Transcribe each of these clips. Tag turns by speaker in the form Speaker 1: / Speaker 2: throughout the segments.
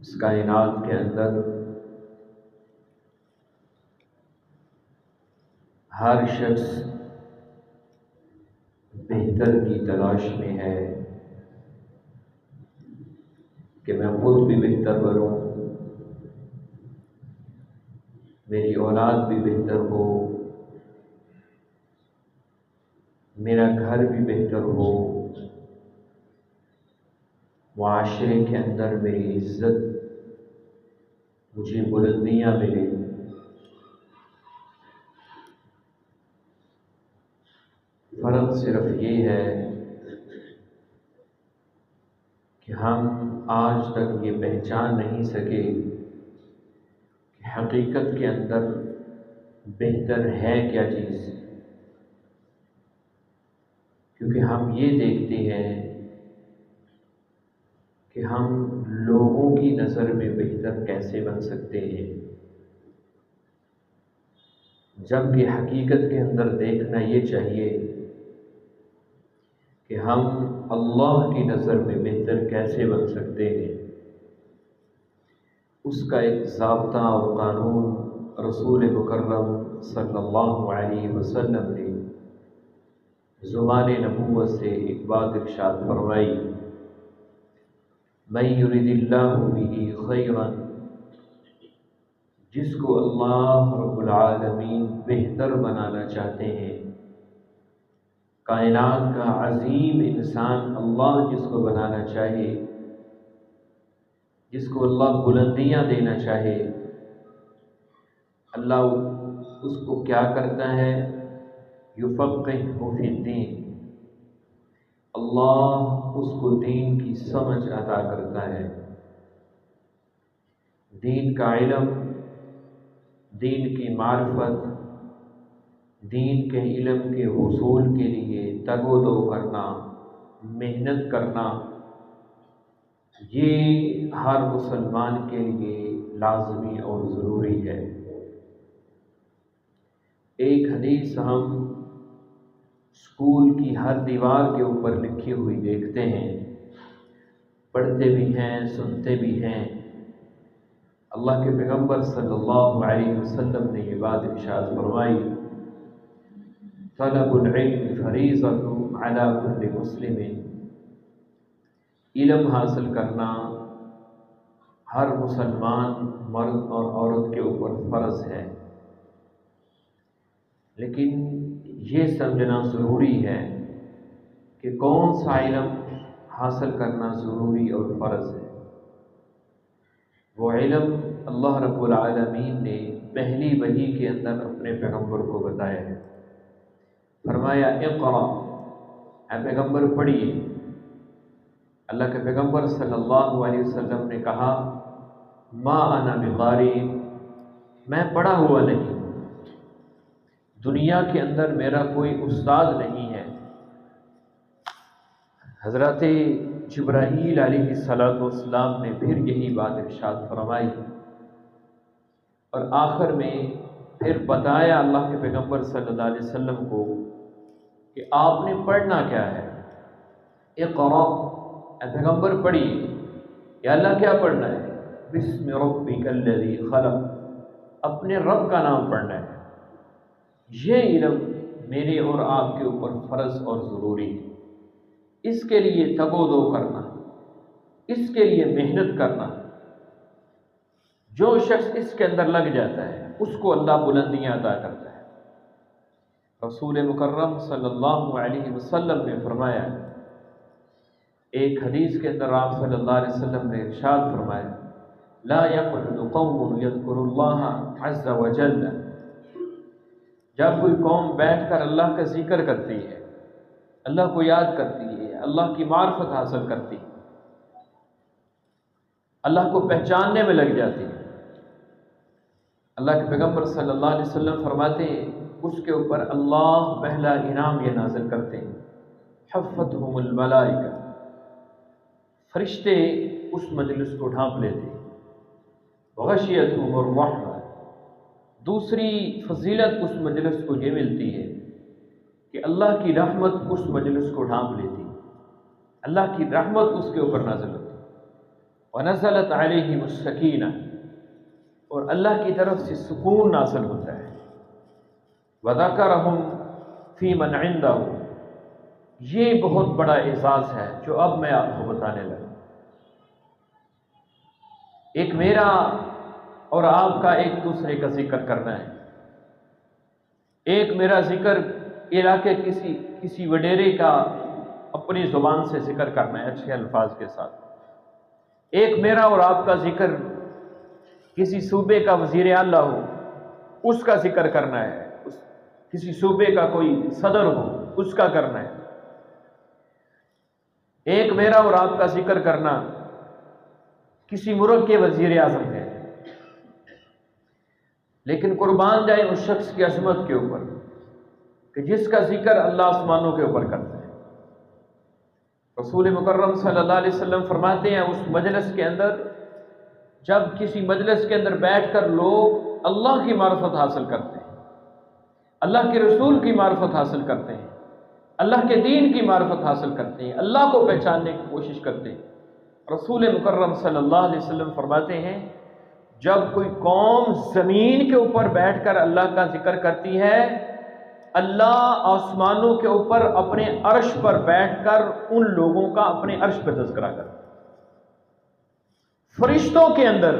Speaker 1: اس کائنات کے اندر ہر شخص بہتر کی تلاش میں ہے کہ میں خود بھی بہتر بنوں، میری اولاد بھی بہتر ہو، میرا گھر بھی بہتر ہو، معاشرے کے اندر میری عزت، مجھے بلندیاں ملیں۔ فرق صرف یہ ہے کہ ہم آج تک یہ پہچان نہیں سکے کہ حقیقت کے اندر بہتر ہے کیا چیز، کیونکہ ہم یہ دیکھتے ہیں کہ ہم لوگوں کی نظر میں بہتر کیسے بن سکتے ہیں، جبکہ حقیقت کے اندر دیکھنا یہ چاہیے کہ ہم اللہ کی نظر میں بہتر کیسے بن سکتے ہیں۔ اس کا ایک ضابطہ اور قانون رسول مکرم صلی اللہ علیہ وسلم نے زبان نبوت سے ایک بات ارشاد فرمائی، من یرد اللہ بہ خیرا، جس کو اللہ رب العالمین بہتر بنانا چاہتے ہیں، کائنات کا عظیم انسان اللہ جس کو بنانا چاہے، جس کو اللہ بلندیاں دینا چاہے، اللہ اس کو کیا کرتا ہے؟ یفقہہ فی الدین، اللہ اس کو دین کی سمجھ عطا کرتا ہے، دین کا علم، دین کی معرفت، دین کے علم کے حصول کے لیے تگ و دو کرنا، محنت کرنا، یہ ہر مسلمان کے لیے لازمی اور ضروری ہے۔ ایک حدیث ہم اسکول کی ہر دیوار کے اوپر لکھی ہوئی دیکھتے ہیں، پڑھتے بھی ہیں، سنتے بھی ہیں۔ اللہ کے پیغمبر صلی اللہ علیہ وسلم نے یہ بات ارشاد فرمائی، طلب العلم فریضۃ علی کل مسلم، علم حاصل کرنا ہر مسلمان مرد اور عورت کے اوپر فرض ہے، لیکن یہ سمجھنا ضروری ہے کہ کون سا علم حاصل کرنا ضروری اور فرض ہے۔ وہ علم اللہ رب العالمین نے پہلی وحی کے اندر اپنے پیغمبر کو بتایا ہے، فرمایا اقرأ، اے پیغمبر پڑھیے۔ اللہ کے پیغمبر صلی اللہ علیہ وسلم نے کہا، ما انا بقاری، میں پڑھا ہوا نہیں، دنیا کے اندر میرا کوئی استاد نہیں ہے۔ حضرت جبرائیل علیہ السلام نے پھر یہی بات ارشاد فرمائی، اور آخر میں پھر بتایا اللہ کے پیغمبر صلی اللہ علیہ وسلم کو کہ آپ نے پڑھنا کیا ہے۔ اقرأ، اے پیغمبر پڑھیے۔ یا اللہ کیا پڑھنا ہے؟ بسم ربک الذی خلق، اپنے رب کا نام پڑھنا ہے۔ یہ علم میرے اور آپ کے اوپر فرض اور ضروری ہے، اس کے لیے تگ و دو کرنا، اس کے لیے محنت کرنا۔ جو شخص اس کے اندر لگ جاتا ہے اس کو اللہ بلندیاں عطا کرتا ہے۔ رسول مکرم صلی اللہ علیہ وسلم نے فرمایا، ایک حدیث کے اندر آپ صلی اللہ علیہ وسلم نے ارشاد فرمایا، لا يقعد قوم يذكر الله عز وجل، جب کوئی قوم بیٹھ کر اللہ کا ذکر کرتی ہے، اللہ کو یاد کرتی ہے، اللہ کی معرفت حاصل کرتی ہے، اللہ کو پہچاننے میں لگ جاتی ہے، اللہ کے پیغمبر صلی اللہ علیہ وسلم فرماتے ہیں اس کے اوپر اللہ پہلا انعام یہ نازل کرتے ہیں، حفتہم الملائکہ، فرشتے اس مجلس کو ڈھانپ لیتے ہیں، غشیتہم الرحمہ، دوسری فضیلت اس مجلس کو یہ ملتی ہے کہ اللہ کی رحمت اس مجلس کو ڈھانپ لیتی ہے، اللہ کی رحمت اس کے اوپر نازل ہوتی ہے۔ وَنَزَلَتْ عَلَيْهِمُ السَّكِينَةُ، اور اللہ کی طرف سے سکون نازل ہوتا ہے۔ وَذَكَرَهُمْ فِي مَنْ عِنْدَهُ، یہ بہت بڑا اعزاز ہے جو اب میں آپ کو بتانے لگا۔ ایک میرا اور آپ کا ایک دوسرے کا ذکر کرنا ہے۔ ایک میرا ذکر علاقے کسی وڈیرے کا اپنی زبان سے ذکر کرنا ہے اچھے الفاظ کے ساتھ۔ ایک میرا اور آپ کا ذکر کسی صوبے کا وزیر اعلیٰ ہو اس کا ذکر کرنا ہے، کسی صوبے کا کوئی صدر ہو اس کا کرنا ہے۔ ایک میرا اور آپ کا ذکر کرنا کسی ملک کے وزیر اعظم ہے، لیکن قربان جائے اس شخص کی عظمت کے اوپر کہ جس کا ذکر اللہ آسمانوں کے اوپر کرتا ہے۔ رسول مکرم صلی اللہ علیہ وسلم فرماتے ہیں اس مجلس کے اندر، جب کسی مجلس کے اندر بیٹھ کر لوگ اللہ کی معرفت حاصل کرتے ہیں، اللہ کے رسول کی معرفت حاصل کرتے ہیں، اللہ کے دین کی معرفت حاصل کرتے ہیں، اللہ کو پہچاننے کی کوشش کرتے ہیں، رسول مکرم صلی اللہ علیہ وسلم فرماتے ہیں جب کوئی قوم زمین کے اوپر بیٹھ کر اللہ کا ذکر کرتی ہے، اللہ آسمانوں کے اوپر اپنے عرش پر بیٹھ کر ان لوگوں کا اپنے عرش پہ تذکرہ کرتا ہے۔ فرشتوں کے اندر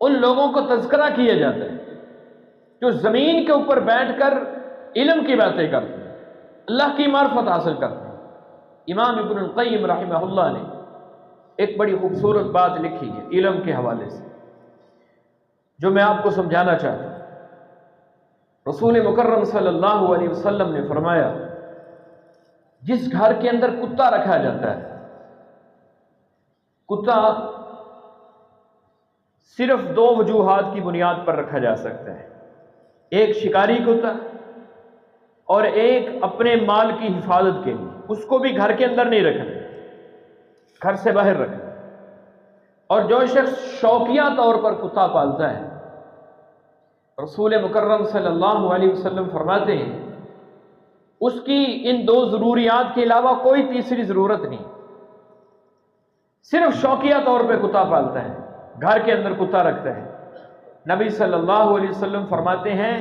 Speaker 1: ان لوگوں کو تذکرہ کیا جاتا ہے جو زمین کے اوپر بیٹھ کر علم کی باتیں کرتے ہیں، اللہ کی معرفت حاصل کرتے ہیں۔ امام ابن القیم رحمہ اللہ نے ایک بڑی خوبصورت بات لکھی ہے علم کے حوالے سے جو میں آپ کو سمجھانا چاہتا ہوں۔ رسول مکرم صلی اللہ علیہ وسلم نے فرمایا جس گھر کے اندر کتا رکھا جاتا ہے، کتا صرف دو وجوہات کی بنیاد پر رکھا جا سکتا ہے، ایک شکاری کتا اور ایک اپنے مال کی حفاظت کے لیے، اس کو بھی گھر کے اندر نہیں رکھنا، گھر سے باہر رکھنا۔ اور جو شخص شوقیہ طور پر کتا پالتا ہے، رسول مکرم صلی اللہ علیہ وسلم فرماتے ہیں اس کی ان دو ضروریات کے علاوہ کوئی تیسری ضرورت نہیں، صرف شوقیہ طور پہ کتا پالتا ہے، گھر کے اندر کتا رکھتا ہے۔ نبی صلی اللہ علیہ وسلم فرماتے ہیں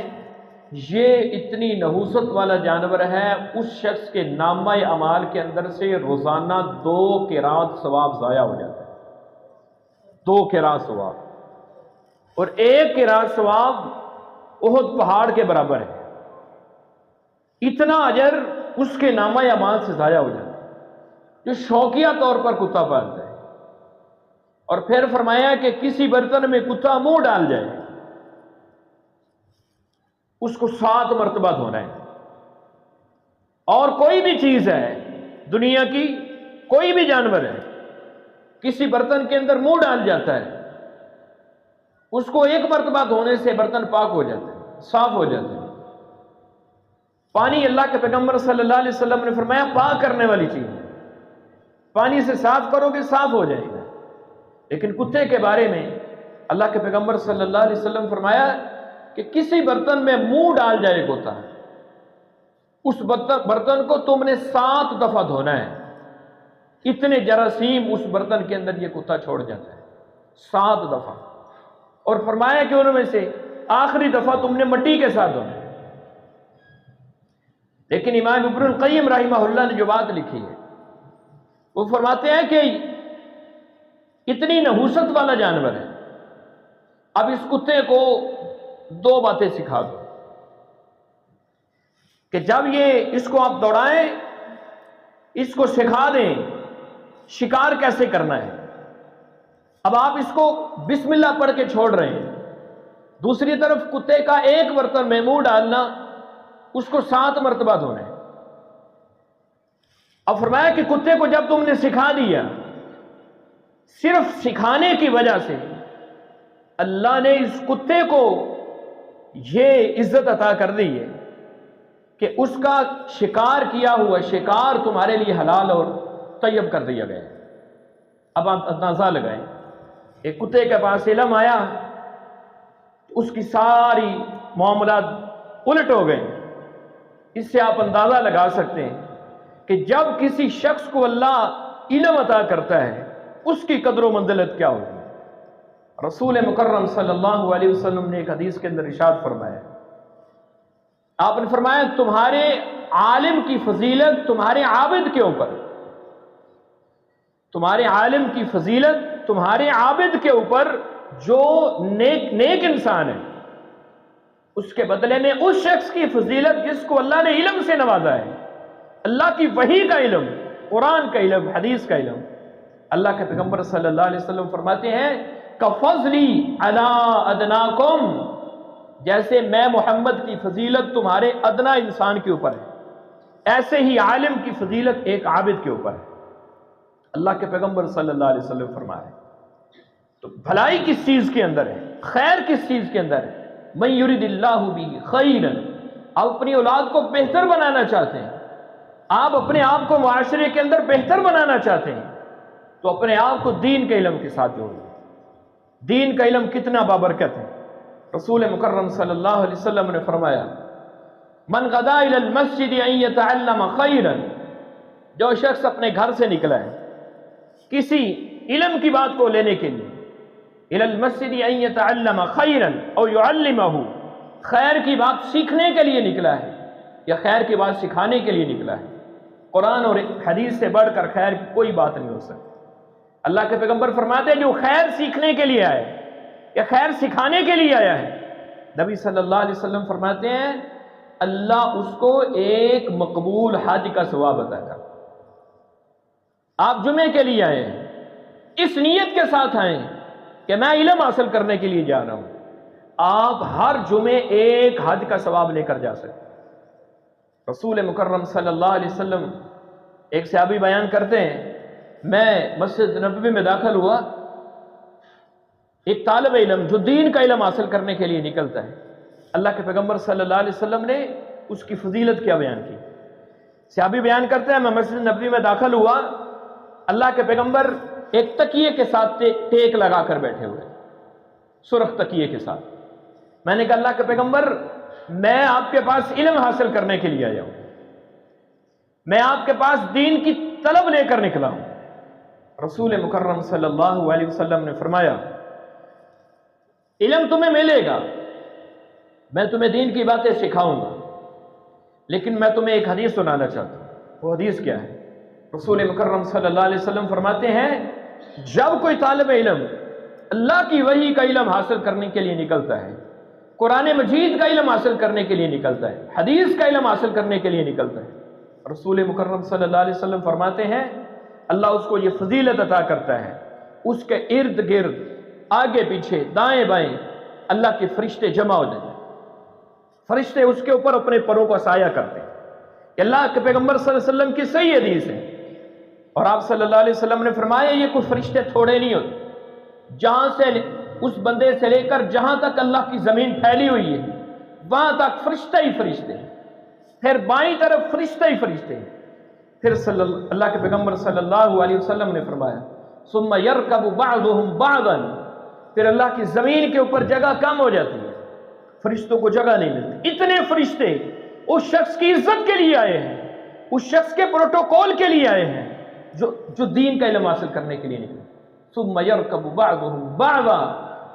Speaker 1: یہ اتنی نحوست والا جانور ہے اس شخص کے نامہ اعمال کے اندر سے روزانہ 2 قرات ثواب ضائع ہو جاتا ہے، 2 قرات ثواب، اور 1 قرات ثواب احد پہاڑ کے برابر ہے۔ اتنا اجر اس کے نامہ اعمال سے ضائع ہو جاتا ہے جو شوقیہ طور پر کتا پالتا ہے۔ اور پھر فرمایا کہ کسی برتن میں کتا منہ ڈال جائے اس کو 7 مرتبہ دھونا ہے۔ اور کوئی بھی چیز ہے دنیا کی، کوئی بھی جانور ہے، کسی برتن کے اندر منہ ڈال جاتا ہے اس کو 1 مرتبہ دھونے سے برتن پاک ہو جاتا ہے، صاف ہو جاتا ہے۔ پانی اللہ کے پیغمبر صلی اللہ علیہ وسلم نے فرمایا پاک کرنے والی چیز ہے، پانی سے صاف کرو گے صاف ہو جائے گا۔ لیکن کتے کے بارے میں اللہ کے پیغمبر صلی اللہ علیہ وسلم فرمایا کہ کسی برتن میں منہ ڈال جائے کتا، اس برتن کو تم نے 7 دفعہ دھونا ہے۔ اتنے جراثیم اس برتن کے اندر یہ کتا چھوڑ جاتا ہے، 7 دفعہ۔ اور فرمایا کہ ان میں سے آخری دفعہ تم نے مٹی کے ساتھ دھونا ہے۔ لیکن امام ابن القیم رحمہ اللہ نے جو بات لکھی ہے وہ فرماتے ہیں کہ اتنی نحوست والا جانور ہے، اب اس کتے کو 2 باتیں سکھا دو کہ جب یہ اس کو آپ دوڑائیں اس کو سکھا دیں شکار کیسے کرنا ہے۔ اب آپ اس کو بسم اللہ پڑھ کے چھوڑ رہے ہیں، دوسری طرف کتے کا 1 برتن میں منہ ڈالنا اس کو 7 مرتبہ دھونا ہے۔ اب فرمایا کہ کتے کو جب تم نے سکھا دیا، صرف سکھانے کی وجہ سے اللہ نے اس کتے کو یہ عزت عطا کر دی ہے کہ اس کا شکار کیا ہوا شکار تمہارے لیے حلال اور طیب کر دیا گیا ہے۔ اب آپ اندازہ لگائیں، ایک کتے کے پاس علم آیا، اس کی ساری معاملات الٹ ہو گئے۔ اس سے آپ اندازہ لگا سکتے ہیں کہ جب کسی شخص کو اللہ علم عطا کرتا ہے اس کی قدر و منزلت کیا ہوگی۔ رسول مکرم صلی اللہ علیہ وسلم نے ایک حدیث کے اندر ارشاد فرمایا، آپ نے فرمایا تمہارے عالم کی فضیلت تمہارے عابد کے اوپر، تمہارے عالم کی فضیلت تمہارے عابد کے اوپر جو نیک انسان ہے، اس کے بدلے میں اس شخص کی فضیلت جس کو اللہ نے علم سے نوازا ہے، اللہ کی وحی کا علم، قرآن کا علم، حدیث کا علم۔ اللہ کے پیغمبر صلی اللہ علیہ وسلم فرماتے ہیں کفضلی علی ادناکم، جیسے میں محمد کی فضیلت تمہارے ادنا انسان کے اوپر ہے، ایسے ہی عالم کی فضیلت ایک عابد کے اوپر ہے۔ اللہ کے پیغمبر صلی اللہ علیہ وسلم فرما رہے ہیں تو بھلائی کس چیز کے اندر ہے، خیر کس چیز کے اندر ہے؟ من یرید اللہ بہ خیرا، آپ اپنی اولاد کو بہتر بنانا چاہتے ہیں، آپ اپنے آپ کو معاشرے کے اندر بہتر بنانا چاہتے ہیں تو اپنے آپ کو دین کے علم کے ساتھ جوڑیں۔ دین کا علم کتنا بابرکت ہے۔ رسول مکرم صلی اللہ علیہ وسلم نے فرمایا من غدا الی المسجد ان یتعلم خیرا، جو شخص اپنے گھر سے نکلا ہے کسی علم کی بات کو لینے کے لیے، الی المسجد ان یتعلم خیرا او یعلمہ، خیر کی بات سیکھنے کے لیے نکلا ہے یا خیر کی بات سکھانے کے لیے نکلا ہے، قرآن اور حدیث سے بڑھ کر خیر کی کوئی بات نہیں ہو سکتی۔ اللہ کے پیغمبر فرماتے ہیں جو خیر سیکھنے کے لیے آئے یا خیر سکھانے کے لیے آیا ہے، نبی صلی اللہ علیہ وسلم فرماتے ہیں اللہ اس کو ایک مقبول حج کا ثواب عطا کر۔ آپ جمعے کے لیے آئے ہیں، اس نیت کے ساتھ آئے کہ میں علم حاصل کرنے کے لیے جا رہا ہوں، آپ ہر جمعے ایک حج کا ثواب لے کر جا سکتے۔ رسول مکرم صلی اللہ علیہ وسلم، ایک صحابی بیان کرتے ہیں میں مسجد نبوی میں داخل ہوا، ایک طالب علم جو دین کا علم حاصل کرنے کے لیے نکلتا ہے، اللہ کے پیغمبر صلی اللہ علیہ وسلم نے اس کی فضیلت کیا بیان کی۔ صحابی بیان کرتے ہیں میں مسجد نبوی میں داخل ہوا، اللہ کے پیغمبر ایک تکیے کے ساتھ ٹیک لگا کر بیٹھے ہوئے، سرخ تکیے کے ساتھ۔ میں نے کہا اللہ کے پیغمبر میں آپ کے پاس علم حاصل کرنے کے لیے آیا ہوں، میں آپ کے پاس دین کی طلب لے کر نکلا ہوں۔ رسول مکرم صلی اللہ علیہ وسلم نے فرمایا علم تمہیں ملے گا، میں تمہیں دین کی باتیں سکھاؤں گا، لیکن میں تمہیں ایک حدیث سنانا چاہتا ہوں۔ وہ حدیث کیا ہے؟ رسول مکرم صلی اللہ علیہ وسلم فرماتے ہیں جب کوئی طالب علم اللہ کی وحی کا علم حاصل کرنے کے لیے نکلتا ہے، قرآن مجید کا علم حاصل کرنے کے لیے نکلتا ہے، حدیث کا علم حاصل کرنے کے لیے نکلتا ہے، رسول مکرم صلی اللہ علیہ وسلم فرماتے ہیں اللہ اس کو یہ فضیلت عطا کرتا ہے، اس کے ارد گرد آگے پیچھے دائیں بائیں اللہ کے فرشتے جمع ہو جائیں، فرشتے اس کے اوپر اپنے پروں کا سایہ کرتے ہیں۔ کہ اللہ کے پیغمبر صلی اللہ علیہ وسلم کی صحیح حدیث ہے، اور آپ صلی اللہ علیہ وسلم نے فرمایا یہ کوئی فرشتے تھوڑے نہیں ہوتے، جہاں سے اس بندے سے لے کر جہاں تک اللہ کی زمین پھیلی ہوئی ہے وہاں تک فرشتے ہی فرشتے، پھر بائیں طرف فرشتے ہی فرشتے، پھر اللہ کے پیغمبر صلی اللہ علیہ وسلم نے فرمایا ثم يركب بعضهم بعضا، پھر اللہ کی زمین کے اوپر جگہ کم ہو جاتی ہے، فرشتوں کو جگہ نہیں ملتی، اتنے فرشتے اس شخص کی عزت کے لیے آئے ہیں، اس شخص کے پروٹوکول کے لیے آئے ہیں جو دین کا علم حاصل کرنے کے لیے نکلے۔ ثم يركب بعضهم بعضا،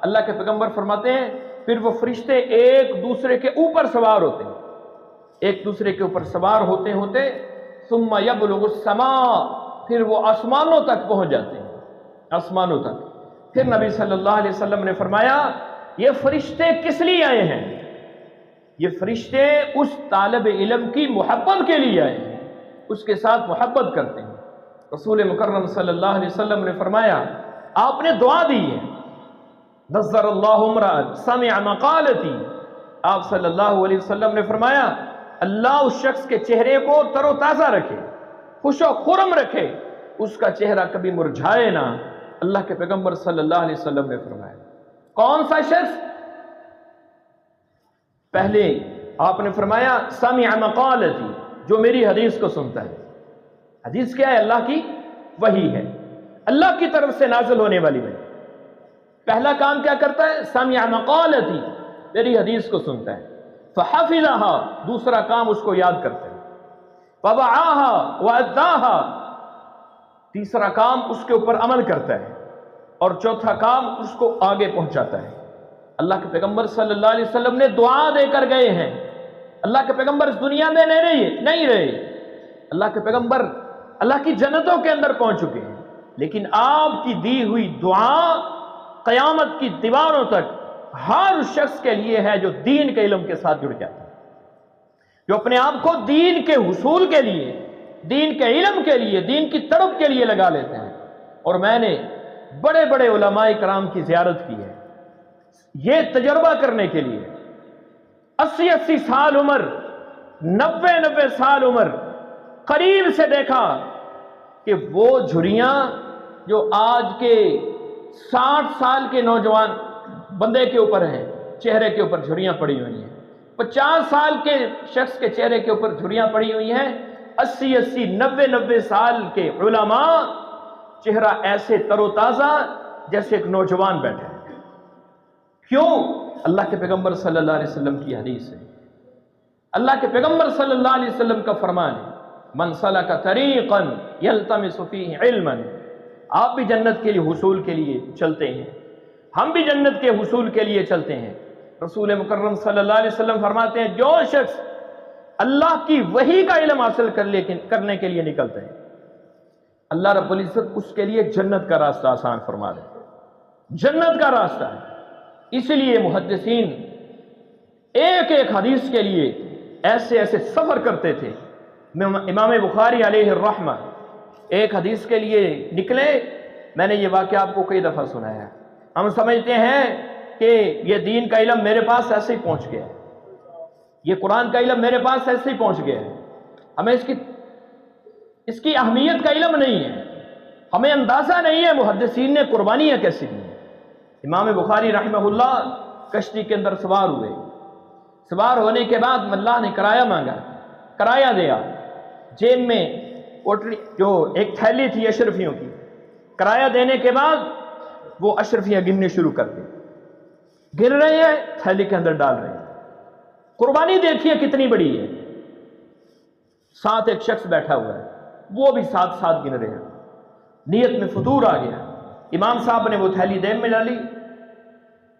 Speaker 1: اللہ کے پیغمبر فرماتے ہیں پھر وہ فرشتے ایک دوسرے کے اوپر سوار ہوتے ہیں، ایک دوسرے کے اوپر سوار ہوتے ہوتے ثم يبلغ السماء، پھر وہ آسمانوں تک پہنچ جاتے ہیں، آسمانوں تک۔ پھر نبی صلی اللہ علیہ وسلم نے فرمایا یہ فرشتے کس لیے آئے ہیں؟ یہ فرشتے اس طالب علم کی محبت کے لیے آئے ہیں، اس کے ساتھ محبت کرتے ہیں۔ رسول مکرم صلی اللہ علیہ وسلم نے فرمایا آپ نے دعا دی ہے نظر اللہ امرأ سمع مقالتی، آپ صلی اللہ علیہ وسلم نے فرمایا اللہ اس شخص کے چہرے کو تر و تازہ رکھے، خوش و خرم رکھے، اس کا چہرہ کبھی مرجھائے نہ، اللہ کے پیغمبر صلی اللہ علیہ وسلم نے فرمایا۔ کون سا شخص؟ پہلے آپ نے فرمایا سمع مقالتی، جو میری حدیث کو سنتا ہے۔ حدیث کیا ہے؟ اللہ کی وحی ہے، اللہ کی طرف سے نازل ہونے والی وحی۔ پہلا کام کیا کرتا ہے؟ سمع مقالتی، میری حدیث کو سنتا ہے، فحفظها، دوسرا کام اس کو یاد کرتا ہے، فوعاها واداها،
Speaker 2: تیسرا کام اس کے اوپر عمل کرتا ہے، اور چوتھا کام اس کو آگے پہنچاتا ہے۔ اللہ کے پیغمبر صلی اللہ علیہ وسلم نے دعا دے کر گئے ہیں۔ اللہ کے پیغمبر اس دنیا میں نہیں رہے، اللہ کے پیغمبر اللہ کی جنتوں کے اندر پہنچ چکے ہیں، لیکن آپ کی دی ہوئی دعا قیامت کی دیواروں تک ہر اس شخص کے لیے ہے جو دین کے علم کے ساتھ جڑ جاتا ہے، جو اپنے آپ کو دین کے حصول کے لیے، دین کے علم کے لیے، دین کی طرف کے لیے لگا لیتے ہیں۔ اور میں نے بڑے بڑے علماء کرام کی زیارت کی ہے یہ تجربہ کرنے کے لیے، 80 سال عمر، 90 سال عمر، قریب سے دیکھا کہ وہ جھریاں جو آج کے 60 سال کے نوجوان بندے کے اوپر ہیں، چہرے کے اوپر جھریاں پڑی ہوئی ہیں، 50 سال کے شخص کے چہرے کے اوپر جھریاں پڑی ہوئی ہیں، 80 90 سال کے علماء چہرہ ایسے تر و تازہ جیسے ایک نوجوان بیٹھے۔ کیوں؟ اللہ کے پیغمبر صلی اللہ علیہ وسلم کی حدیث ہے، اللہ کے پیغمبر صلی اللہ علیہ وسلم کا فرمان ہے، من سلک طریقا یلتمس فیہ علما۔ آپ بھی جنت کے حصول کے لیے چلتے ہیں، ہم بھی جنت کے حصول کے لیے چلتے ہیں۔ رسول مکرم صلی اللہ علیہ وسلم فرماتے ہیں جو شخص اللہ کی وحی کا علم حاصل کرنے کے لیے نکلتے ہیں، اللہ رب العزت اس کے لیے جنت کا راستہ آسان فرما دے، جنت کا راستہ ہے۔ اس لیے محدثین ایک ایک حدیث کے لیے ایسے سفر کرتے تھے۔ امام بخاری علیہ الرحمہ ایک حدیث کے لیے نکلے، میں نے یہ واقعہ آپ کو کئی دفعہ سنایا ہے۔ ہم سمجھتے ہیں کہ یہ دین کا علم میرے پاس ایسے ہی پہنچ گیا ہے، یہ قرآن کا علم میرے پاس ایسے ہی پہنچ گیا ہے، ہمیں اس کی اہمیت کا علم نہیں ہے، ہمیں اندازہ نہیں ہے محدثین نے قربانیاں کیسی دی ہیں۔ امام بخاری رحمہ اللہ کشتی کے اندر سوار ہوئے، سوار ہونے کے بعد اللہ نے کرایہ مانگا، کرایہ دیا، جیب میں جو ایک تھیلی تھی اشرفیوں کی، کرایہ دینے کے بعد وہ اشرفیاں گننے شروع کر دی، گر رہے ہیں تھیلی کے اندر ڈال رہے ہیں۔ قربانی دیکھیے کتنی بڑی ہے، ساتھ ایک شخص بیٹھا ہوا ہے، وہ بھی ساتھ ساتھ گن رہے ہیں۔ نیت میں فطور آ گیا، امام صاحب نے وہ تھیلی دیب میں ڈالی،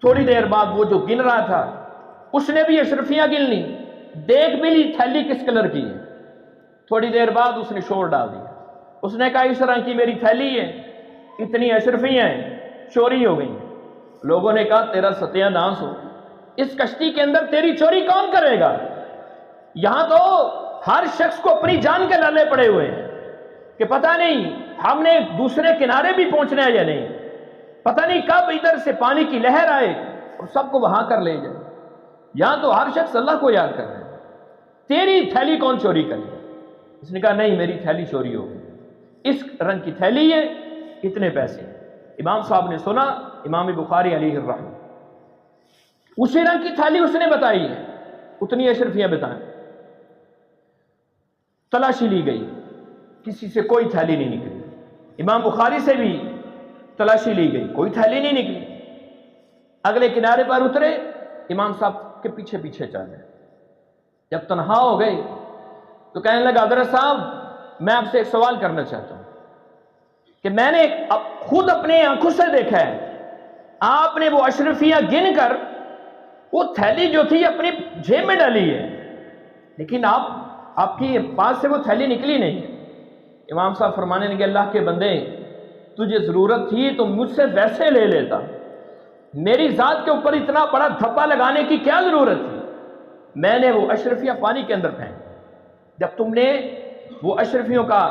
Speaker 2: تھوڑی دیر بعد وہ جو گن رہا تھا اس نے بھی اشرفیاں گن لی، دیکھ بھی لی تھیلی کس کلر کی ہے۔ تھوڑی دیر بعد اس نے شور ڈال دیا، اس نے کہا اس طرح کی میری تھیلی ہے، اتنی اشرفیاں ہیں، چوری ہو گئی۔ لوگوں نے کہا تیرا ستیہ ناس ہو، اس کشتی کے اندر تیری چوری کون کرے گا؟ یہاں تو ہر شخص کو اپنی جان کے لالے پڑے ہوئے ہیں کہ پتہ نہیں ہم نے دوسرے کنارے بھی پہنچنا ہے یا نہیں، پتہ نہیں کب ادھر سے پانی کی لہر آئے اور سب کو وہاں کر لے جائے۔ یہاں تو ہر شخص اللہ کو یاد کر رہا ہے، تیری تھیلی کون چوری کرے گا؟ اس نے کہا نہیں میری تھیلی چوری ہو گئی، اس رنگ کی تھیلی ہے، اتنے پیسے۔ امام صاحب نے سنا، امام بخاری علیہ الرحمہ اسی رنگ کی تھیلی اس نے بتائی ہے، اتنی اشرفیاں بتائیں۔ تلاشی لی گئی، کسی سے کوئی تھیلی نہیں نکلی، امام بخاری سے بھی تلاشی لی گئی، کوئی تھیلی نہیں نکلی۔ اگلے کنارے پر اترے، امام صاحب کے پیچھے پیچھے چلے، جب تنہا ہو گئے تو کہنے لگا حضرت صاحب میں آپ سے ایک سوال کرنا چاہتا ہوں کہ میں نے خود اپنے آنکھوں سے دیکھا ہے، آپ نے وہ اشرفیاں گن کر وہ تھیلی جو تھی اپنی جیب میں ڈالی ہے، لیکن آپ کی پاس سے وہ تھیلی نکلی نہیں۔ امام صاحب فرمانے لگے اللہ کے بندے تجھے ضرورت تھی تو مجھ سے ویسے لے لیتا، میری ذات کے اوپر اتنا بڑا دھپا لگانے کی کیا ضرورت تھی؟ میں نے وہ اشرفیاں پانی کے اندر پھینک، جب تم نے وہ اشرفیوں کا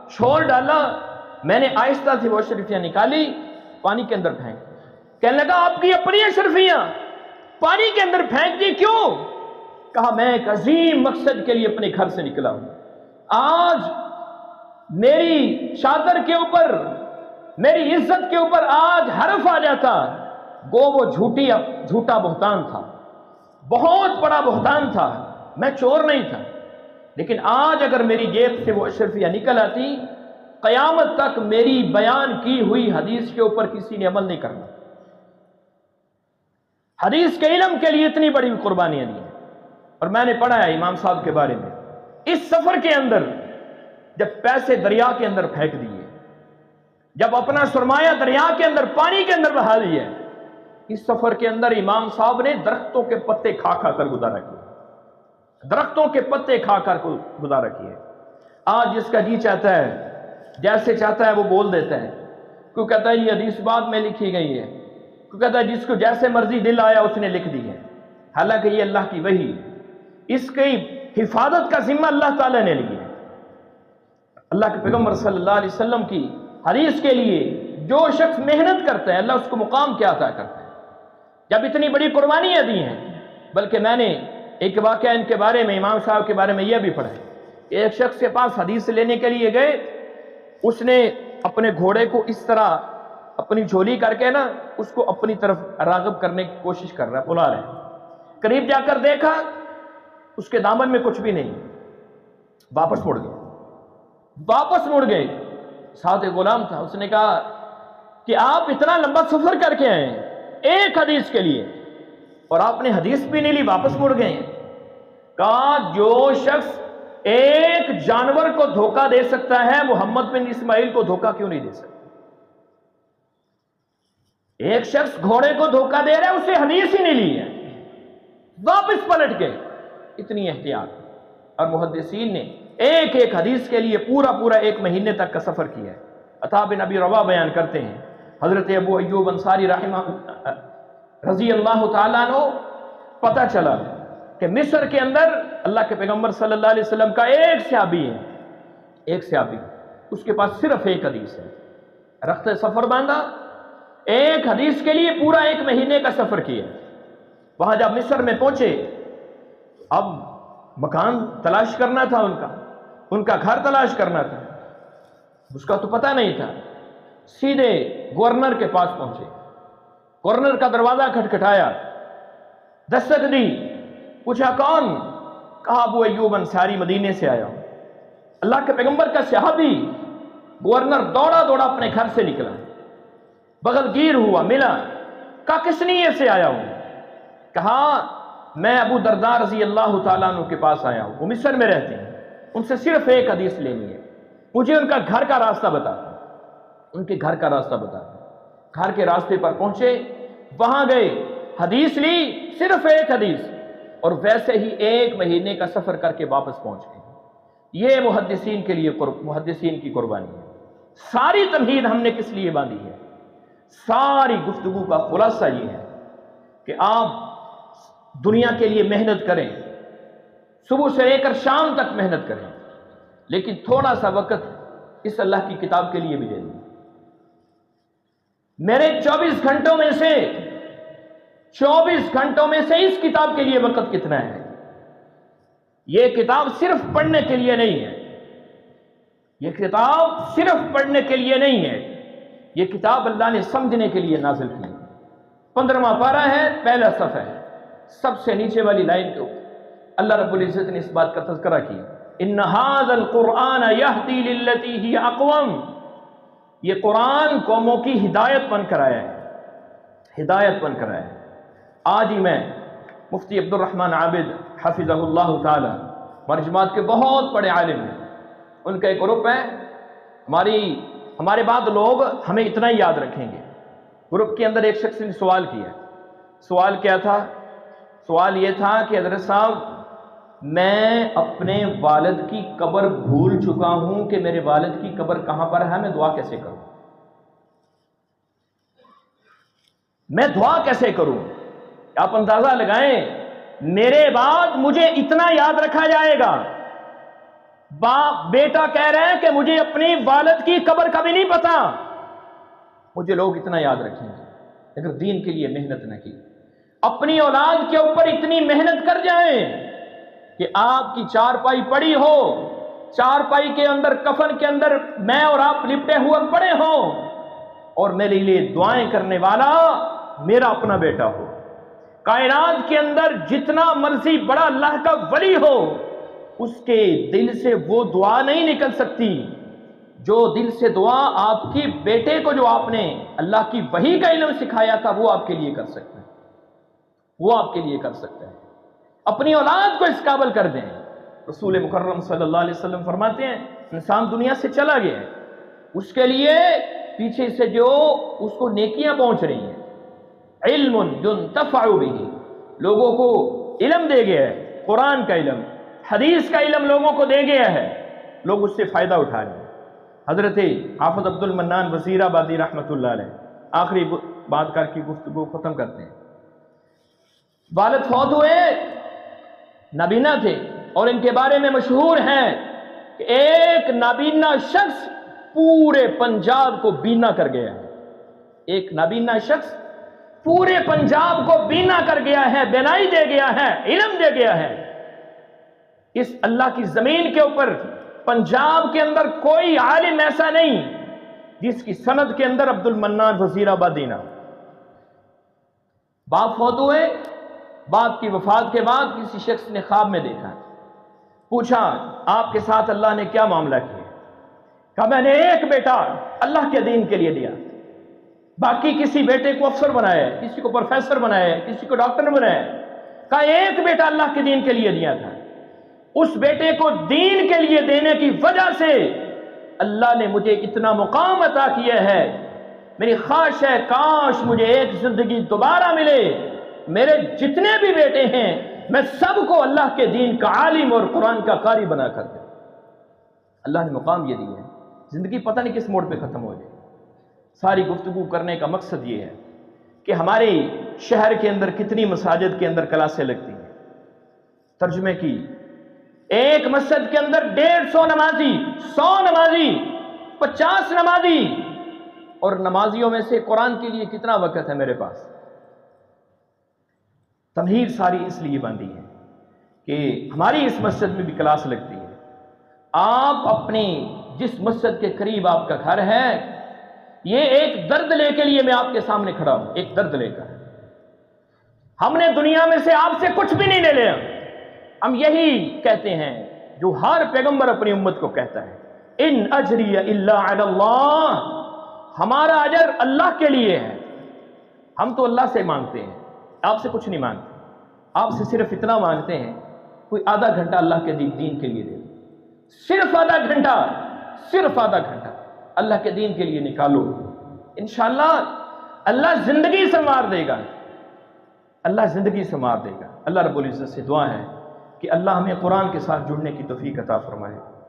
Speaker 2: شور ڈالا میں نے آہستہ سے وہ اشرفیاں نکالی، پانی کے اندر پھینک۔ کہنے لگا آپ کی اپنی اشرفیاں پانی کے اندر پھینک دی، کیوں؟ کہا میں ایک عظیم مقصد کے لیے اپنے گھر سے نکلا ہوں، آج میری چادر کے اوپر، میری عزت کے اوپر آج حرف آ جاتا، گو وہ جھوٹا بہتان تھا، بہت بڑا بہتان تھا، میں چور نہیں تھا، لیکن آج اگر میری جیب سے وہ اشرفیاں نکل آتی، قیامت تک میری بیان کی ہوئی حدیث کے اوپر کسی نے عمل نہیں کرنا۔ حدیث کے علم کے لیے اتنی بڑی قربانیاں دی ہیں، اور میں نے پڑھا ہے امام صاحب کے بارے میں، اس سفر کے اندر جب پیسے دریا کے اندر پھینک دیے، جب اپنا سرمایہ دریا کے اندر پانی کے اندر بہا دیا، اس سفر کے اندر امام صاحب نے درختوں کے پتے کھا کھا کر گزارا کیا، درختوں کے پتے کھا کر گزارا کیا۔ آج جس کا جی چاہتا ہے، جیسے چاہتا ہے وہ بول دیتا ہے، کوئی کہتا ہے یہ حدیث بعد میں لکھی گئی ہے، کوئی کہتا ہے جس کو جیسے مرضی دل آیا اس نے لکھ دی ہے، حالانکہ یہ اللہ کی وحی، اس کی حفاظت کا ذمہ اللہ تعالیٰ نے لیا ہے۔ اللہ کے پیغمبر صلی اللہ علیہ وسلم کی حدیث کے لیے جو شخص محنت کرتا ہے اللہ اس کو مقام کیا عطا کرتا ہے۔ جب اتنی بڑی قربانیاں دی ہیں، بلکہ میں نے ایک واقعہ ان کے بارے میں، امام صاحب کے بارے میں یہ بھی پڑھا ہے کہ ایک شخص کے پاس حدیث لینے کے لیے گئے، اس نے اپنے گھوڑے کو اس طرح اپنی جھولی کر کے نا اس کو اپنی طرف راغب کرنے کی کوشش کر رہا ہے، بلا رہا ہے۔ قریب جا کر دیکھا اس کے دامن میں کچھ بھی نہیں، واپس مڑ گئے، واپس مڑ گئے۔ ساتھ ایک غلام تھا، اس نے کہا کہ آپ اتنا لمبا سفر کر کے آئے ہیں ایک حدیث کے لیے، اور آپ نے حدیث بھی نہیں لی، واپس مڑ گئے ہیں۔ کہا جو شخص ایک جانور کو دھوکہ دے سکتا ہے محمد بن اسماعیل کو دھوکہ کیوں نہیں دے سکتا؟ ایک شخص گھوڑے کو دھوکہ دے رہا ہے، اسے حدیث ہی نہیں لی ہے، واپس پلٹ گئے۔ اتنی احتیاط، اور محدثین نے ایک ایک حدیث کے لیے پورا ایک مہینے تک کا سفر کیا ہے۔ عطا بن ابی رباح بیان کرتے ہیں حضرت ابو ایوب انصاری رحمہ رضی اللہ تعالیٰ عنہ پتہ چلا کہ مصر کے اندر اللہ کے پیغمبر صلی اللہ علیہ وسلم کا ایک صحابی ہے، ایک صحابی، اس کے پاس صرف ایک حدیث ہے۔ رخت سفر باندھا، ایک حدیث کے لیے پورا ایک مہینے کا سفر کیا۔ وہاں جب مصر میں پہنچے، اب مکان تلاش کرنا تھا، ان کا گھر تلاش کرنا تھا، اس کا تو پتہ نہیں تھا۔ سیدھے گورنر کے پاس پہنچے، گورنر کا دروازہ کھٹکھٹایا، دستک دی، پوچھا کون؟ کہا ابو ایوب انصاری مدینے سے آیا ہوں۔ اللہ کے پیغمبر کا صحابی۔ گورنر دوڑا اپنے گھر سے نکلا، بغل گیر ہوا، ملا، کہا کس نیے سے آیا ہوں؟ کہا میں ابو درداء رضی اللہ تعالیٰ عنہ کے پاس آیا ہوں، وہ مصر میں رہتے ہیں، ان سے صرف ایک حدیث لینی ہے، مجھے ان کا گھر کا راستہ بتا۔ ان کے گھر کا راستہ بتا۔ گھر کے راستے پر پہنچے، وہاں گئے، حدیث لی، صرف ایک حدیث، اور ویسے ہی ایک مہینے کا سفر کر کے واپس پہنچ گئے۔ یہ محدثین کے لیے محدثین کی قربانی ہے۔ ساری تمہید ہم نے کس لیے باندھی ہے؟ ساری گفتگو کا خلاصہ یہ ہے کہ آپ دنیا کے لیے محنت کریں، صبح سے لے کر شام تک محنت کریں، لیکن تھوڑا سا وقت اس اللہ کی کتاب کے لیے بھی دے دیں۔ میرے 24 گھنٹوں میں سے اس کتاب کے لیے وقت کتنا ہے؟ یہ کتاب صرف پڑھنے کے لیے نہیں ہے، یہ کتاب صرف پڑھنے کے لیے نہیں ہے، یہ کتاب اللہ نے سمجھنے کے لیے نازل کی۔ 15واں پارہ ہے، پہلا صفحہ ہے، سب سے نیچے والی لائن کو اللہ رب العزت نے اس بات کا تذکرہ کیا، ان ھذا القرآن یہدی للتی ہی اقوم، یہ قرآن قوموں کی ہدایت بن کر آیا ہے، ہدایت بن کر آیا ہے۔ آج ہی میں مفتی عبد الرحمن عابد حفظہ اللہ تعالی، ہماری جماعت کے بہت بڑے عالم ہیں، ان کا ایک گروپ ہے، ہمارے بعد لوگ ہمیں اتنا ہی یاد رکھیں گے۔ گروپ کے اندر ایک شخص نے سوال کیا۔ سوال کیا تھا؟ سوال یہ تھا کہ حضرت صاحب میں اپنے والد کی قبر بھول چکا ہوں کہ میرے والد کی قبر کہاں پر ہے، میں دعا کیسے کروں؟ میں دعا کیسے کروں؟ آپ اندازہ لگائیں، میرے بعد مجھے اتنا یاد رکھا جائے گا، باپ بیٹا کہہ رہے ہیں کہ مجھے اپنی والد کی قبر کا بھی نہیں پتا، مجھے لوگ اتنا یاد رکھیں گے اگر دین کے لیے محنت نہ کی۔ اپنی اولاد کے اوپر اتنی محنت کر جائیں کہ آپ کی چارپائی پڑی ہو، چارپائی کے اندر کفن کے اندر میں اور آپ لپٹے ہوئے پڑے ہوں، اور میرے لیے دعائیں کرنے والا میرا اپنا بیٹا ہو۔ کائنات کے اندر جتنا مرضی بڑا اللہ کا ولی ہو، اس کے دل سے وہ دعا نہیں نکل سکتی جو دل سے دعا آپ کی بیٹے کو جو آپ نے اللہ کی وحی کا علم سکھایا تھا وہ آپ کے لیے کر سکتا ہے، وہ آپ کے لیے کر سکتا ہے۔ اپنی اولاد کو اس قابل کر دیں۔ رسول مکرم صلی اللہ علیہ وسلم فرماتے ہیں انسان دنیا سے چلا گیا ہے، اس کے لیے پیچھے سے جو اس کو نیکیاں پہنچ رہی ہیں، علم ينتفع به، لوگوں کو علم دے گیا ہے، قرآن کا علم، حدیث کا علم لوگوں کو دے گیا ہے، لوگ اس سے فائدہ اٹھا رہے ہیں۔ حضرت حافظ عبد المنان وزیر آبادی رحمۃ اللہ علیہ آخری بات کر کی گفتگو ختم کرتے ہیں۔ والد فوت ہوئے، نابینا تھے، اور ان کے بارے میں مشہور ہیں کہ ایک نابینا شخص پورے پنجاب کو بینا کر گیا ہے۔ ایک نابینا شخص پورے پنجاب کو بینا کر گیا ہے، بینائی دے گیا ہے، علم دے گیا ہے۔ اس اللہ کی زمین کے اوپر پنجاب کے اندر کوئی عالم ایسا نہیں جس کی سند کے اندر عبد المنان وزیر آبادی نہ۔ باپ فوت ہوئے، باپ کی وفات کے بعد کسی شخص نے خواب میں دیکھا، پوچھا آپ کے ساتھ اللہ نے کیا معاملہ کیا؟ کہا میں نے ایک بیٹا اللہ کے دین کے لیے دیا، باقی کسی بیٹے کو افسر بنایا ہے، کسی کو پروفیسر بنایا ہے، کسی کو ڈاکٹر بنایا ہے۔ کہا ایک بیٹا اللہ کے دین کے لیے دیا تھا، اس بیٹے کو دین کے لیے دینے کی وجہ سے اللہ نے مجھے اتنا مقام عطا کیا ہے، میری خواہش ہے کاش مجھے ایک زندگی دوبارہ ملے، میرے جتنے بھی بیٹے ہیں میں سب کو اللہ کے دین کا عالم اور قرآن کا قاری بنا کر دوں۔ اللہ نے مقام یہ دیا ہے، زندگی پتہ نہیں کس موڑ پہ ختم ہو جائے۔ ساری گفتگو کرنے کا مقصد یہ ہے کہ ہمارے شہر کے اندر کتنی مساجد کے اندر کلاسیں لگتی ہیں، ترجمے کی، ایک مسجد کے اندر 150 نمازی، 100 نمازی، 50 نمازی، اور نمازیوں میں سے قرآن کے لیے کتنا وقت ہے میرے پاس؟ تمہید ساری اس لیے باندھی ہے کہ ہماری اس مسجد میں بھی کلاس لگتی ہے۔ آپ اپنی جس مسجد کے قریب آپ کا گھر ہے، یہ ایک درد لے کے لیے میں آپ کے سامنے کھڑا ہوں، ایک درد لے کر۔ ہم نے دنیا میں سے آپ سے کچھ بھی نہیں لے لیا، ہم یہی کہتے ہیں جو ہر پیغمبر اپنی امت کو کہتا ہے، ان اجری الا علی اللہ، ہمارا اجر اللہ کے لیے ہے۔ ہم تو اللہ سے مانگتے ہیں، آپ سے کچھ نہیں مانگتے، آپ سے صرف اتنا مانگتے ہیں کوئی آدھا گھنٹہ اللہ کے دین کے لیے دے دو، صرف آدھا گھنٹہ، صرف آدھا گھنٹہ اللہ کے دین کے لیے نکالو، انشاءاللہ اللہ زندگی سنوار دے گا، اللہ زندگی سنوار دے گا۔ اللہ رب العزت سے دعا ہے کہ اللہ ہمیں قرآن کے ساتھ جڑنے کی توفیق عطا فرمائے۔